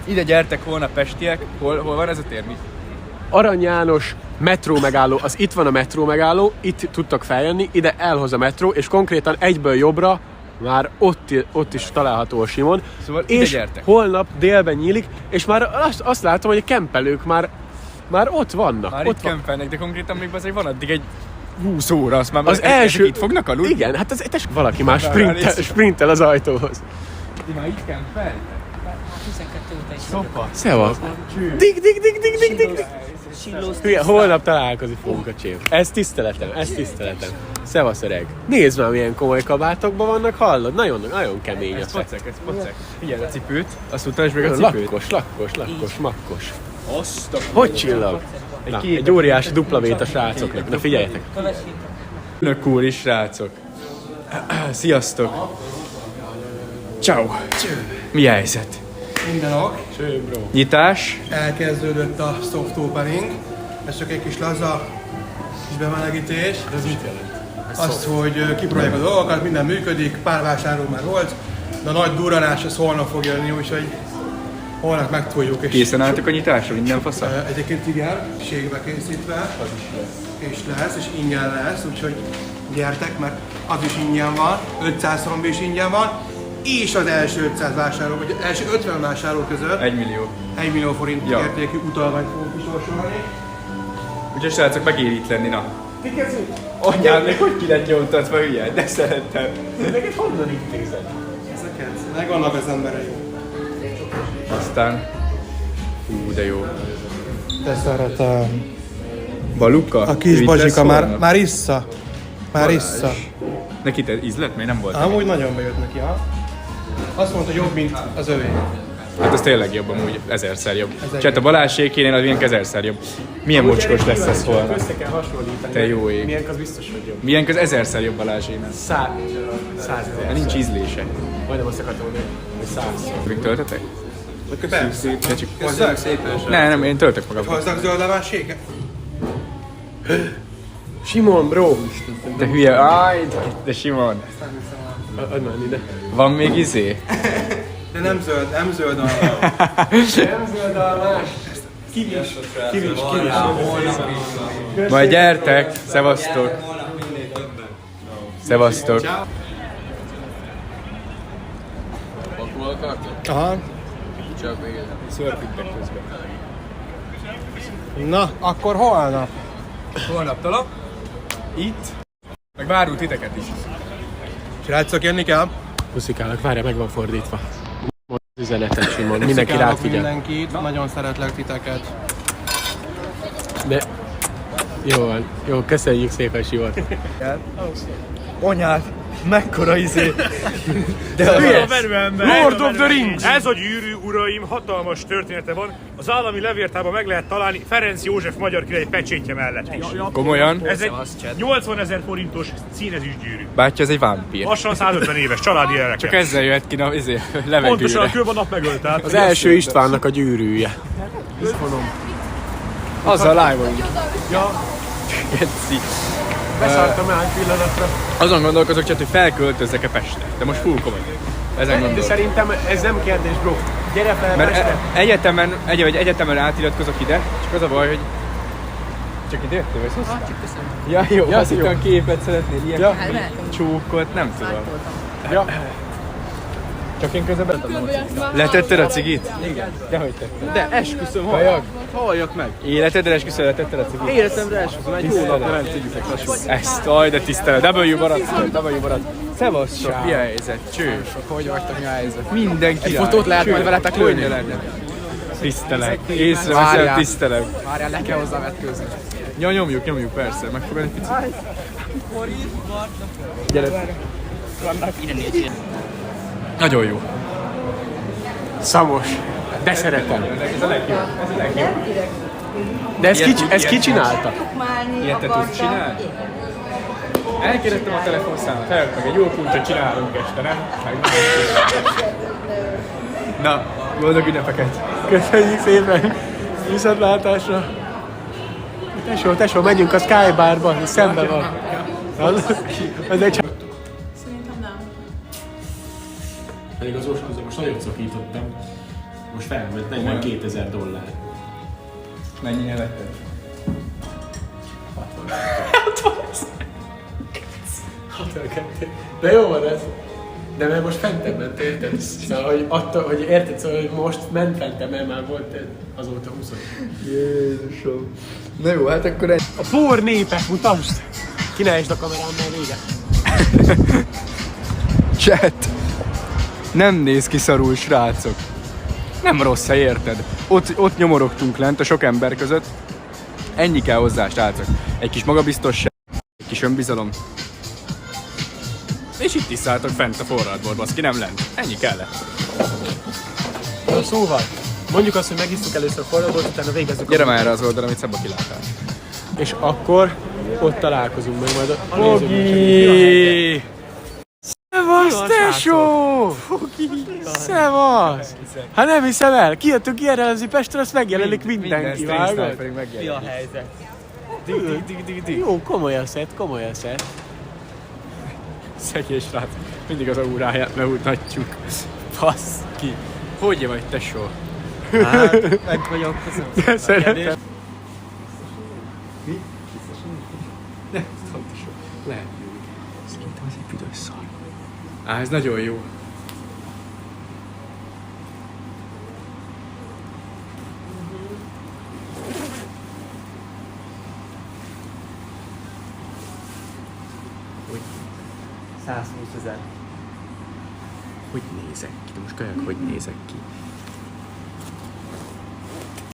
Ide gyertek holnap pestiek. Hol van ez a tér? Arany János metró megálló, az itt van a metró megálló, itt tudtak feljönni, ide elhoz a metró, és konkrétan egyből jobbra már ott is található a Simon. Szóval és gyertek. Holnap délben nyílik, és már azt látom, hogy a kempelők már ott vannak. Már ott itt kempelnek, de konkrétan még azért van addig egy 20 óra, azt már az első... itt fognak aludni? Igen, hát valaki már sprintel az ajtóhoz. Ti már itt kempel? 12 óta is. Szopa. Szevasz. Dig. Hülye, holnap találkozni fogunk a csém. Ez tiszteletem. Szevasz öreg. Nézd már, milyen komoly kabátokban vannak, hallod? Nagyon kemény a szek. Ez pocek. Figyelj a cipőt, azt utasd meg a cipőt. Lakkos, makkos. Hogy csillag? Egy óriási dupla vét a srácoknak. Na figyeljetek. Önök úr is, srácok. Sziasztok. Ciao. Mi a helyzet? Minden ok. Cső, bro. Nyitás. Elkezdődött a soft opening. Ez csak egy kis laza kis bemelegítés. Ez mit jelent? Azt, hogy kipróbáljuk a dolgokat, minden működik, pár vásárló már volt, de a nagy durranás az holnap fog jönni, úgyhogy holnap megtoljuk. Készen álltok a nyitásra, minden fasza? Egyébként igen, ségbe készítve, és lesz, és ingyen lesz, úgyhogy gyertek, mert az is ingyen van, 500 szombi is ingyen van, és az első 500 vásárló, vagy az első 50 vásárló között 1 millió. 1 millió forint Ja. értékű utalványt fogunk kisorsolni. Úgyhogy srácok, megéri itt lenni, na. Mi kezdjük? Anyád, még hogy ki lett nyomtatva, hülye? De szerettem. Neked honnan intézed? Ezeket megvannak az emberei. Aztán... Hú, de jó. De szeretem. Baluka? A kis bazsika már issza. Már issza. Neki te ízlet? Még nem volt. Amúgy nagyon bejött neki, ha? Azt mondta, jobb, mint az övé. Hát az tényleg jobb amúgy, 1000-szer jobb. Tehát a Balázsékénél az milyen 1000-szer jobb. Milyen mocskos lesz ez holnap? Össze kell hasonlítani. Te jó ég. Milyen az biztos, hogy jobb. Milyen az 1000-szer jobb Balázsénál? 100 000. Nincs ízlése. Majdnem azt akartam mondani, hogy 100. Még töltetek? Köszönjük szépen. Hozzák szépen. Nem, én töltök magamban. Hozzák zöld levásséget? Simon, bro! De hülye, de Simon. Adj már ide. Van még izé? De nem zöld alma. Nem zöld almás. Kivis. Majd gyertek, szevasztok. Szevasztok. Aha. Szörfittek közben. Na, akkor holnap. Holnap talap. Itt. Meg várunk titeket is. Srácok, jönni kell. Puszikálok, várja, meg van fordítva. Mondd az üzenetet, Simon. Mindenki rád figyel. Mindenkit, nagyon szeretlek titeket. De... Jó van. Jó, köszönjük szépen, Simon. Anyád, mekkora izé. De hülye! Lord of the Rings! Ez a gyűrű, uraim, hatalmas története van. Az állami levéltárban meg lehet találni Ferenc József magyar király pecsétje mellett is. Komolyan? Ez egy 80 000 forintos színezős gyűrű. Bátya, ez egy vámpír. Lassan 150 éves, családi jeleket. Csak ezzel jöhet ki a levegőre. Pontosan a kőben nap megölt át. Az első Istvánnak a gyűrűje. Azzal live-on. Ja. Geci. Beszálltam el egy pillanatra. Azon gondolkozok csak, hogy felköltözzek-e Pestre. De most full komoly. Ezen De gondolok. szerintem ez nem kérdés, bro. Gyere fel Pestre. Mert egyetemen átiratkozok ide, csak az a baj, hogy... Csak ide jöttél, vagy szóval? Csak köszönöm. Ja, jó, azt hittem képet szeretnél, ilyen Ja. csókot, nem tudom. Ja. Csak én közben letetted a cigit? Igen. Dehogy tettem. De esküszöm, halljak meg. Életedre esküszöm, letetted a cigit? Életemre esküszöm, egy hónapra nem cigitek lassul. Ezt, de tisztelet. W barát. Szevasztok, mi a helyzet? Cső. Hogy vagytok, mi a helyzet? Minden király. Egy fotót lehet majd veletek lőni? Tisztelek. Észreveszem, tisztelek. Várjál, le kell hozzá vetkőzni. Ja, nyomjuk, persze. Megfogod egy picit. Gyere. Nagyon jó. Szamos. De szeretem. Ez a legjobb. De ez ki csinálta? Ilyet te tudsz csinálni? Elkérdettem a telefonszámot, feljöttek meg egy jó kulcsot csinálunk este, nem? Na, boldog ünnepeket! Köszönjük szépen. Viszontlátásra. Tesó, megyünk a Sky Barba, szembe van. Az egy... Szerintem nem. Pedig az oskúzom, most nagyon szakítottam. Most felment 42 000 $. Mennyire vetted? 62. De jó van ez. De mert most fentebb ment, érted? Szóval, hogy attól, hogy érted, szóval, hogy most ment fentebb, mert már volt azóta 20. Jézusom. Na jó, hát akkor egy... A por népek, mutasd! Ki ne esd a kamerám, mert vége. Chat! Nem néz ki szarul, srácok. Nem rossz hely, érted? Ott nyomorogtunk lent a sok ember között. Ennyi kell hozzá, srácok. Egy kis magabiztosság, egy kis önbizalom. És itt is szálltok fent a forradból, baszki, nem lent. Ennyi kellett. Na, szóval, mondjuk azt, hogy megisztuk először a forradót, utána végezzük. Gyere már erre az oldalra, amit szebb a kilátás. És akkor ott találkozunk meg majd a Fogi! Szevasz, tesó! Szevasz! Hát nem hiszem el, kijöttünk kijelelezni Pestre, azt megjelenik mindenki, vágod? Mi a helyzet? Jó, komoly a szett, komoly a szett. Szegény srác, mindig az auráját lemutatjuk. Baszki! Hogy vagy, tesó? Hát, meg vagyok, köszönöm. Szeretem. Mi? Nem tudom, tesó. Lehet. Szerintem ez egy büdös szar. Á, ez nagyon jó. Hogy 120 000. Hogy nézek ki? De most kölyök, hogy nézek ki?